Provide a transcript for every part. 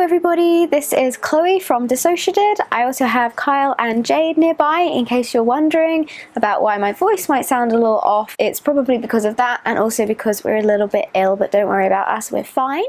everybody, this is Chloe from DissociaDID. I also have Kyle and Jade nearby in case you're wondering about why my voice might sound a little off. It's probably because of that and also because we're a little bit ill, but don't worry about us, we're fine.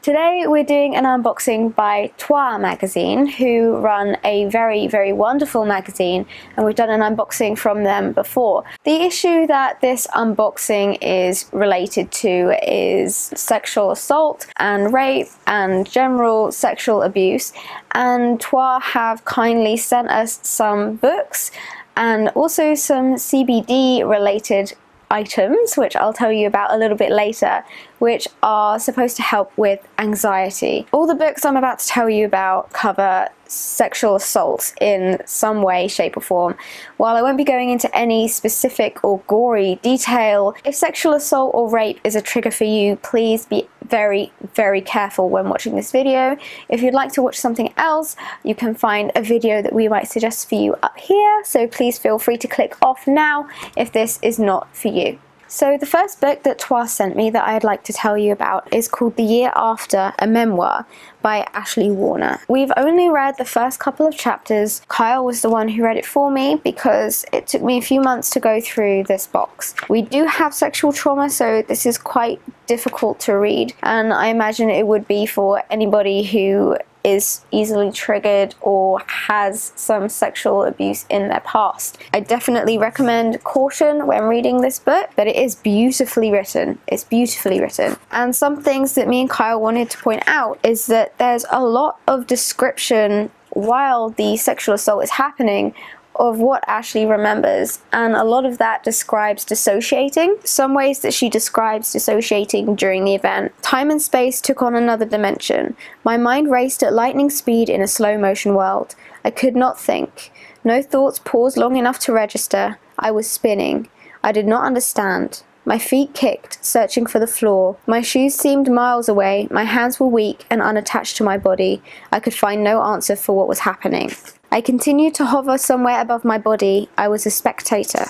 Today we're doing an unboxing by TOI Magazine, who run a very, very wonderful magazine, and we've done an unboxing from them before. The issue that this unboxing is related to is sexual assault and rape and general sexual abuse, and TOI have kindly sent us some books and also some CBD related items, which I'll tell you about a little bit later, which are supposed to help with anxiety. All the books I'm about to tell you about cover sexual assault in some way, shape or form. While I won't be going into any specific or gory detail, if sexual assault or rape is a trigger for you, please be very, very careful when watching this video. If you'd like to watch something else, you can find a video that we might suggest for you up here, so please feel free to click off now if this is not for you. So the first book that TOI sent me that I'd like to tell you about is called The Year After, a Memoir by Ashley Warner. We've only read the first couple of chapters. Kyle was the one who read it for me because it took me a few months to go through this box. We do have sexual trauma, so this is quite difficult to read, and I imagine it would be for anybody who is easily triggered or has some sexual abuse in their past. I definitely recommend caution when reading this book, but it is beautifully written. It's beautifully written. And some things that me and Kyle wanted to point out is that there's a lot of description while the sexual assault is happening of what Ashley remembers, and a lot of that describes dissociating. Some ways that she describes dissociating during the event: time and space took on another dimension. My mind raced at lightning speed in a slow motion world. I could not think. No thoughts paused long enough to register. I was spinning. I did not understand. My feet kicked, searching for the floor. My shoes seemed miles away. My hands were weak and unattached to my body. I could find no answer for what was happening. I continued to hover somewhere above my body. I was a spectator.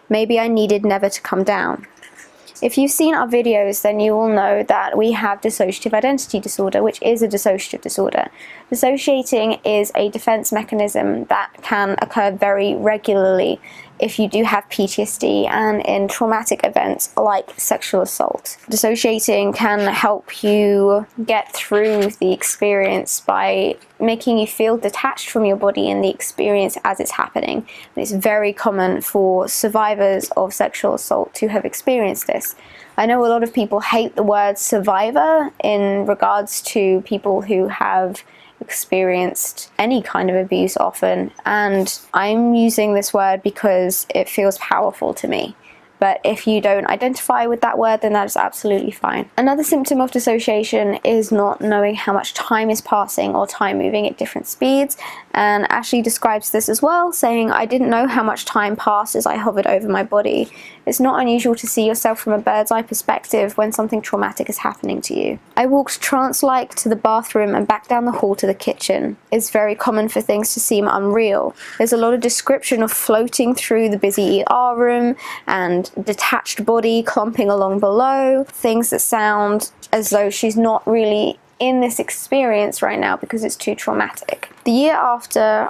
Maybe I needed never to come down. If you've seen our videos, then you will know that we have dissociative identity disorder, which is a dissociative disorder. Dissociating is a defense mechanism that can occur very regularly if you do have PTSD and in traumatic events like sexual assault. Dissociating can help you get through the experience by making you feel detached from your body and the experience as it's happening. And it's very common for survivors of sexual assault to have experienced this. I know a lot of people hate the word survivor in regards to people who have experienced any kind of abuse often, and I'm using this word because it feels powerful to me. But if you don't identify with that word, then that is absolutely fine. Another symptom of dissociation is not knowing how much time is passing or time moving at different speeds. And Ashley describes this as well, saying, I didn't know how much time passed as I hovered over my body. It's not unusual to see yourself from a bird's eye perspective when something traumatic is happening to you. I walked trance-like to the bathroom and back down the hall to the kitchen. It's very common for things to seem unreal. There's a lot of description of floating through the busy ER room and detached body clumping along below, things that sound as though she's not really in this experience right now because it's too traumatic. The year after,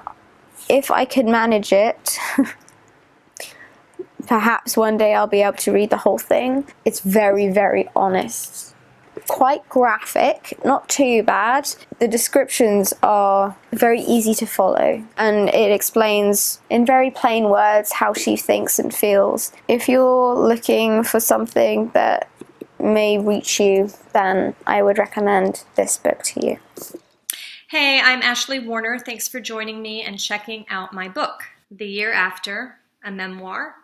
if I could manage it, perhaps one day I'll be able to read the whole thing. It's very, very honest. Quite graphic, not too bad. The descriptions are very easy to follow, and it explains in very plain words how she thinks and feels. If you're looking for something that may reach you, then I would recommend this book to you. Hey, I'm Ashley Warner. Thanks for joining me and checking out my book. The Year After, a Memoir,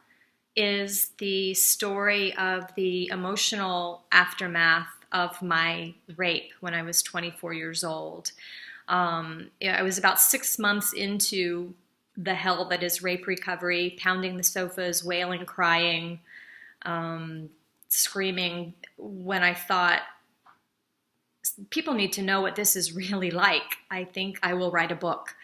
is the story of the emotional aftermath of my rape when I was 24 years old. I was about 6 months into the hell that is rape recovery, pounding the sofas, wailing, crying, screaming, when I thought, people need to know what this is really like. I think I will write a book.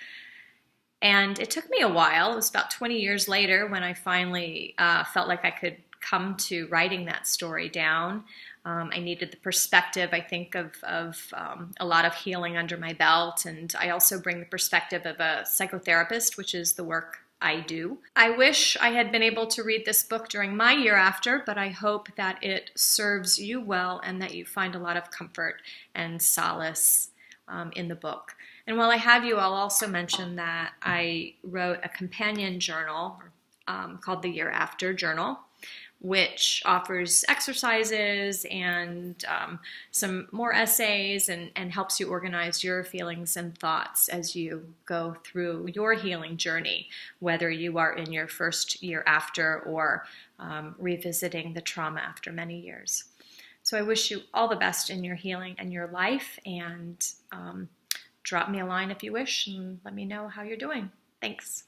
And it took me a while. It was about 20 years later when I finally felt like I could come to writing that story down. I needed the perspective, I think, of a lot of healing under my belt. And I also bring the perspective of a psychotherapist, which is the work I do. I wish I had been able to read this book during my year after, but I hope that it serves you well and that you find a lot of comfort and solace in the book. And while I have you, I'll also mention that I wrote a companion journal called the Year After Journal, which offers exercises and some more essays and helps you organize your feelings and thoughts as you go through your healing journey, whether you are in your first year after or revisiting the trauma after many years. So I wish you all the best in your healing and your life, and drop me a line if you wish and let me know how you're doing. Thanks.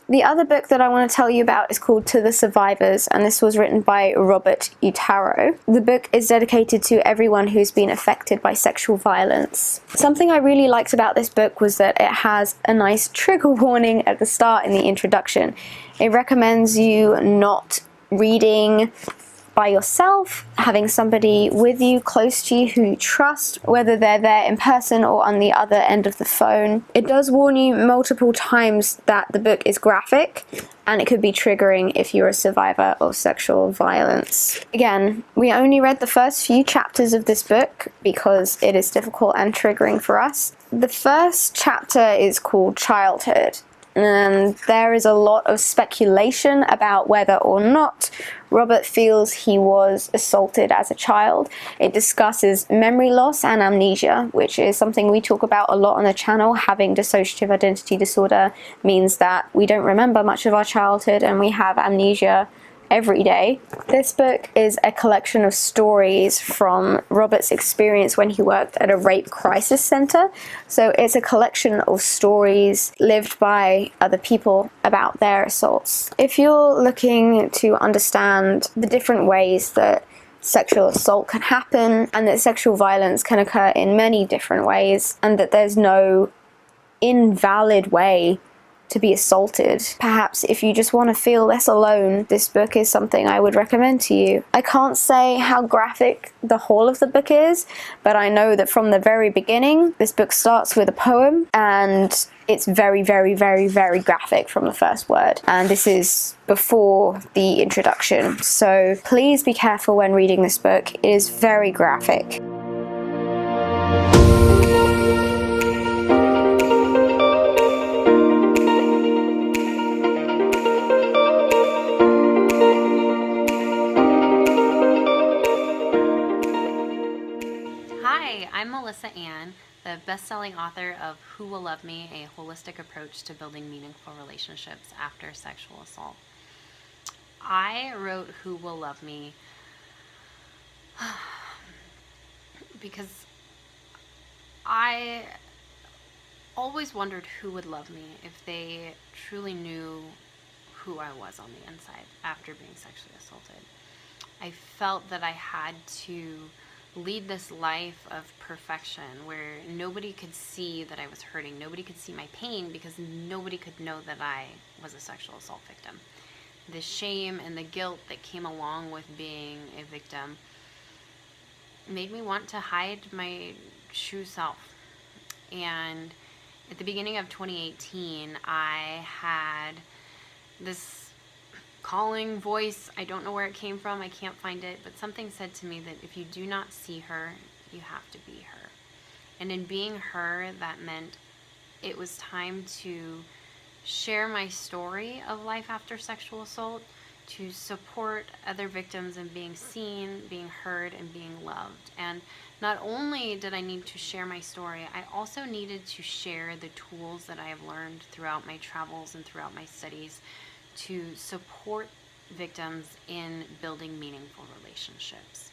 The other book that I want to tell you about is called To the Survivors, and this was written by Robert Uttaro. The book is dedicated to everyone who's been affected by sexual violence. Something I really liked about this book was that it has a nice trigger warning at the start in the introduction. It recommends you not reading by yourself, having somebody with you, close to you, who you trust, whether they're there in person or on the other end of the phone. It does warn you multiple times that the book is graphic and it could be triggering if you're a survivor of sexual violence. Again, we only read the first few chapters of this book because it is difficult and triggering for us. The first chapter is called Childhood, and there is a lot of speculation about whether or not Robert feels he was assaulted as a child. It discusses memory loss and amnesia, which is something we talk about a lot on the channel. Having dissociative identity disorder means that we don't remember much of our childhood and we have amnesia every day. This book is a collection of stories from Robert's experience when he worked at a rape crisis center. So it's a collection of stories lived by other people about their assaults. If you're looking to understand the different ways that sexual assault can happen and that sexual violence can occur in many different ways and that there's no invalid way to be assaulted, perhaps if you just want to feel less alone, this book is something I would recommend to you. I can't say how graphic the whole of the book is, but I know that from the very beginning, this book starts with a poem and it's very, very, very, very graphic from the first word. And this is before the introduction. So please be careful when reading this book. It is very graphic. I'm Melissa Ann, the best-selling author of Who Will Love Me? A Holistic Approach to Building Meaningful Relationships After Sexual Assault. I wrote Who Will Love Me because I always wondered who would love me if they truly knew who I was on the inside after being sexually assaulted. I felt that I had to lead this life of perfection where nobody could see that I was hurting, nobody could see my pain because nobody could know that I was a sexual assault victim. The shame and the guilt that came along with being a victim made me want to hide my true self. And at the beginning of 2018, I had this calling voice. I don't know where it came from. I can't find it, but something said to me that if you do not see her, you have to be her. And in being her, that meant it was time to share my story of life after sexual assault, to support other victims in being seen, being heard, and being loved. And not only did I need to share my story, I also needed to share the tools that I have learned throughout my travels and throughout my studies to support victims in building meaningful relationships.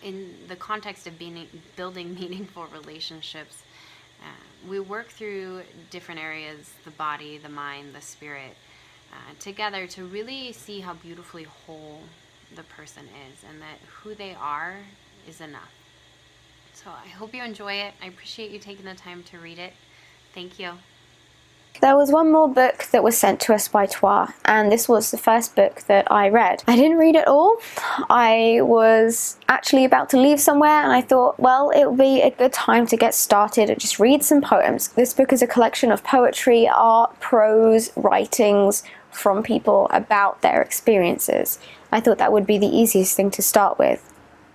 In the context of building meaningful relationships, we work through different areas, the body, the mind, the spirit, together to really see how beautifully whole the person is and that who they are is enough. So I hope you enjoy it. I appreciate you taking the time to read it. Thank you. There was one more book that was sent to us by TOI, and this was the first book that I read. I didn't read it all. I was actually about to leave somewhere, and I thought, well, it would be a good time to get started and just read some poems. This book is a collection of poetry, art, prose, writings from people about their experiences. I thought that would be the easiest thing to start with.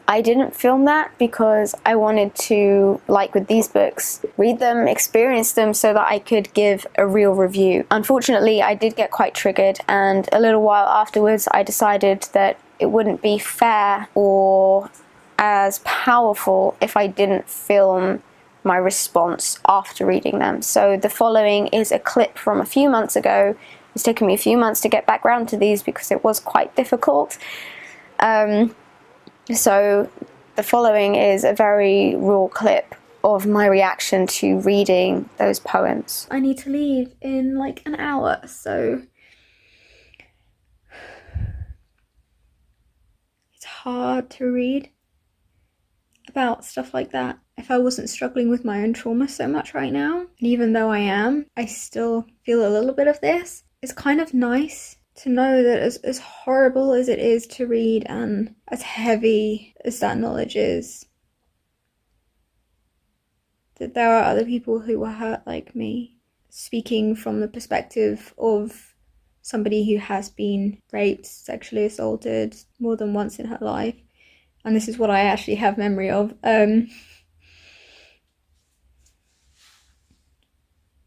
I didn't film that because I wanted to, like with these books, read them, experience them so that I could give a real review. Unfortunately, I did get quite triggered, and a little while afterwards I decided that it wouldn't be fair or as powerful if I didn't film my response after reading them. So the following is a clip from a few months ago. It's taken me a few months to get back round to these because it was quite difficult. So the following is a very raw clip of my reaction to reading those poems. I need to leave in like an hour, so it's hard to read about stuff like that if I wasn't struggling with my own trauma so much right now. And even though I am, I still feel a little bit of this. It's kind of nice to know that as horrible as it is to read and as heavy as that knowledge is, that there are other people who were hurt like me. Speaking from the perspective of somebody who has been raped, sexually assaulted more than once in her life, and this is what I actually have memory of,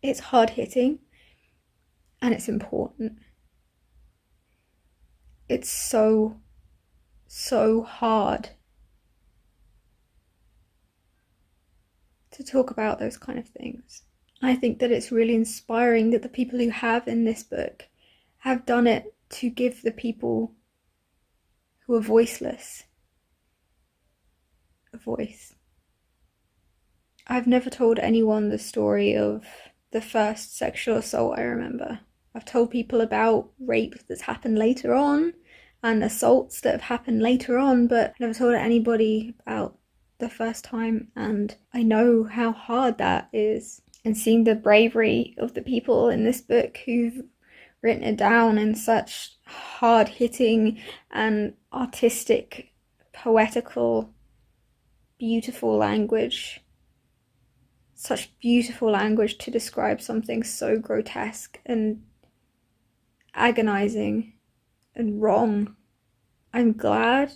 it's hard-hitting and it's important. It's so hard to talk about those kind of things. I think that it's really inspiring that the people who have in this book have done it to give the people who are voiceless a voice. I've never told anyone the story of the first sexual assault I remember. I've told people about rape that's happened later on and assaults that have happened later on, but I've never told anybody about the first time, and I know how hard that is. And seeing the bravery of the people in this book who've written it down in such hard-hitting and artistic, poetical, beautiful language. Such beautiful language to describe something so grotesque and agonizing and wrong. I'm glad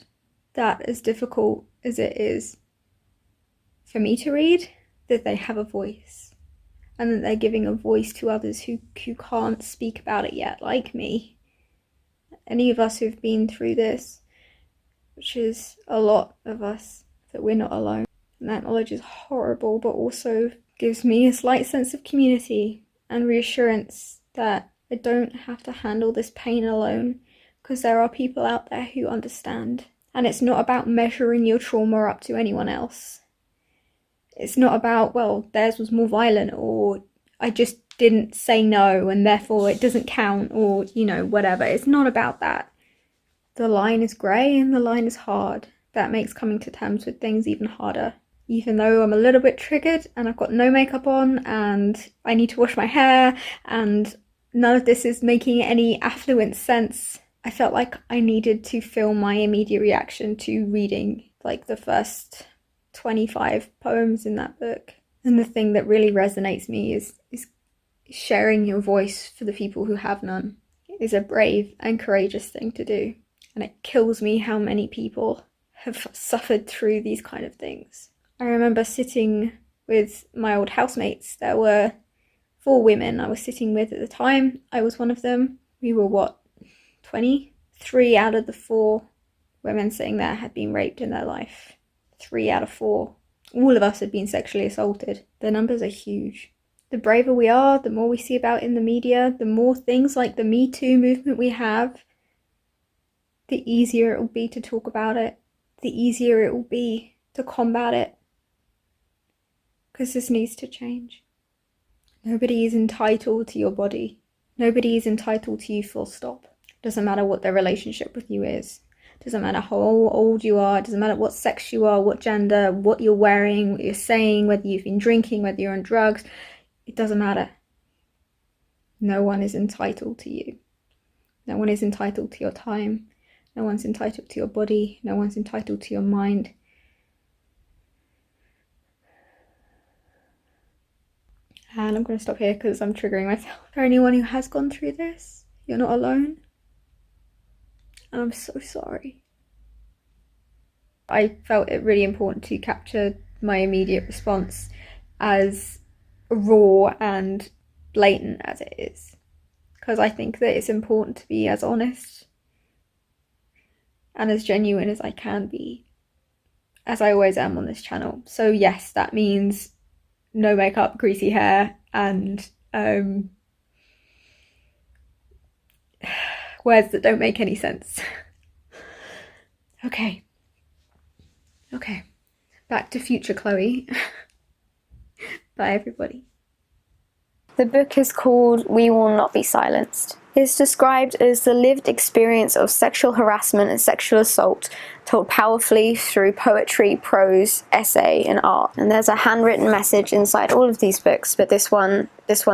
that, as difficult as it is for me to read, that they have a voice and that they're giving a voice to others who can't speak about it yet, like me. Any of us who've been through this, which is a lot of us, that we're not alone. And that knowledge is horrible, but also gives me a slight sense of community and reassurance that I don't have to handle this pain alone, because there are people out there who understand. And it's not about measuring your trauma up to anyone else. It's not about, well, theirs was more violent, or I just didn't say no and therefore it doesn't count, or, you know, whatever. It's not about that. The line is grey and the line is hard. That makes coming to terms with things even harder. Even though I'm a little bit triggered and I've got no makeup on and I need to wash my hair and none of this is making any affluent sense, I felt like I needed to film my immediate reaction to reading like the first 25 poems in that book. And the thing that really resonates me is sharing your voice for the people who have none. It is a brave and courageous thing to do. And it kills me how many people have suffered through these kind of things. I remember sitting with my old housemates. There were 4 women I was sitting with at the time. I was one of them. We were, 20? 3 out of the 4 women sitting there had been raped in their life. 3 out of 4. All of us had been sexually assaulted. The numbers are huge. The braver we are, the more we see about in the media, the more things like the Me Too movement we have, the easier it will be to talk about it, the easier it will be to combat it. Because this needs to change. Nobody is entitled to your body. Nobody is entitled to you, full stop. Doesn't matter what their relationship with you is. Doesn't matter how old you are. Doesn't matter what sex you are, what gender, what you're wearing, what you're saying, whether you've been drinking, whether you're on drugs. it doesn't matter. No one is entitled to you. No one is entitled to your time. No one's entitled to your body. No one's entitled to your mind. And I'm going to stop here because I'm triggering myself. For anyone who has gone through this, you're not alone. And I'm so sorry. I felt it really important to capture my immediate response, as raw and blatant as it is, because I think that it's important to be as honest and as genuine as I can be, as I always am on this channel. So yes, that means no makeup, greasy hair, and words that don't make any sense. Okay, back to future Chloe. Bye everybody. The book is called We Will Not Be Silenced. It's described as the lived experience of sexual harassment and sexual assault, told powerfully through poetry, prose, essay, and art. And there's a handwritten message inside all of these books, but this one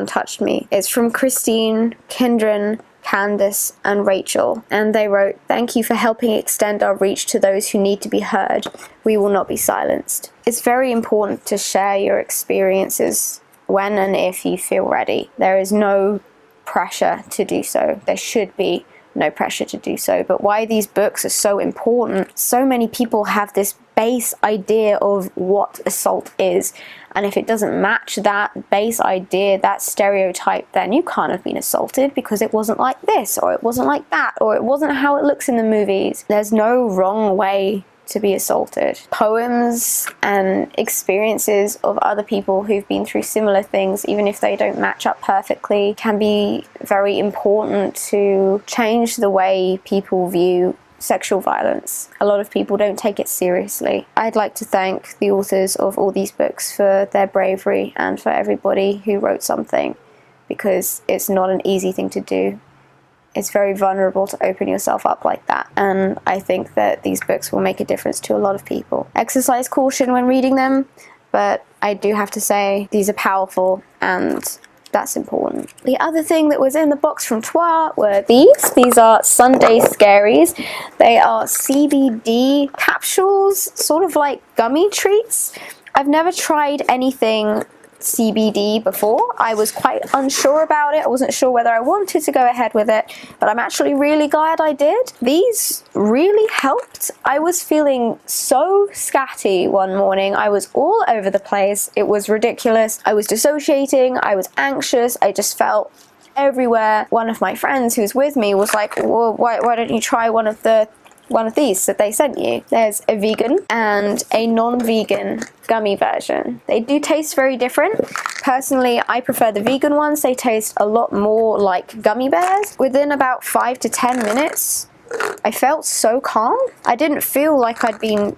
touched me. It's from Christine, Kindren, Candace, and Rachel, and they wrote, "Thank you for helping extend our reach to those who need to be heard. We will not be silenced." It's very important to share your experiences when and if you feel ready. There is no pressure to do so. There should be no pressure to do so. But why these books are so important, so many people have this base idea of what assault is, and if it doesn't match that base idea, that stereotype, then you can't have been assaulted because it wasn't like this, or it wasn't like that, or it wasn't how it looks in the movies. There's no wrong way to be assaulted. Poems and experiences of other people who've been through similar things, even if they don't match up perfectly, can be very important to change the way people view sexual violence. A lot of people don't take it seriously. I'd like to thank the authors of all these books for their bravery and for everybody who wrote something, because it's not an easy thing to do. It's very vulnerable to open yourself up like that, and I think that these books will make a difference to a lot of people. Exercise caution when reading them, but I do have to say these are powerful, and that's important. The other thing that was in the box from TOI were these. These are Sunday Scaries. They are CBD capsules, sort of like gummy treats. I've never tried anything CBD before. I was quite unsure about it. I wasn't sure whether I wanted to go ahead with it, but I'm actually really glad I did. These really helped. I was feeling so scatty one morning. I was all over the place. It was ridiculous. I was dissociating. I was anxious. I just felt everywhere. One of my friends who's with me was like, well, why don't you try one of these that they sent you? There's a vegan and a non-vegan gummy version. They do taste very different. Personally, I prefer the vegan ones. They taste a lot more like gummy bears. Within about 5 to 10 minutes, I felt so calm. I didn't feel like I'd been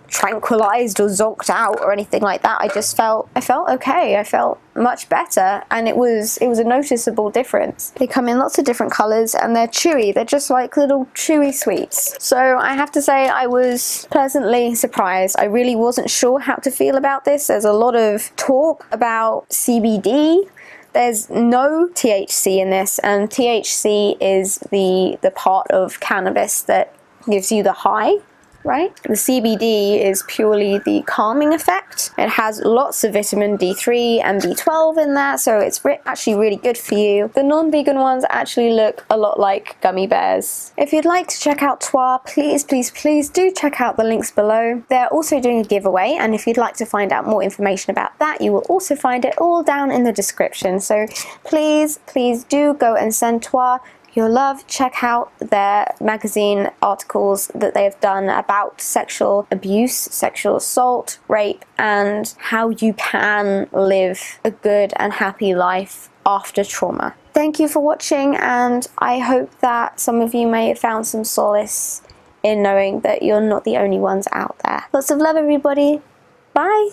tranquilized or zonked out or anything like that. I felt okay. I felt much better, and it was a noticeable difference. They come in lots of different colors, and they're chewy. They're just like little chewy sweets. So I have to say I was pleasantly surprised. I really wasn't sure how to feel about this. There's a lot of talk about CBD. There's no THC in this, and THC is the part of cannabis that gives you the high, right? The CBD is purely the calming effect. It has lots of vitamin D3 and B12 in there, so it's actually really good for you. The non-vegan ones actually look a lot like gummy bears. If you'd like to check out TOI, please do check out the links below. They're also doing a giveaway, and if you'd like to find out more information about that, you will also find it all down in the description. So please do go and send TOI your love. Check out their magazine articles that they have done about sexual abuse, sexual assault, rape, and how you can live a good and happy life after trauma. Thank you for watching, and I hope that some of you may have found some solace in knowing that you're not the only ones out there. Lots of love, everybody. Bye.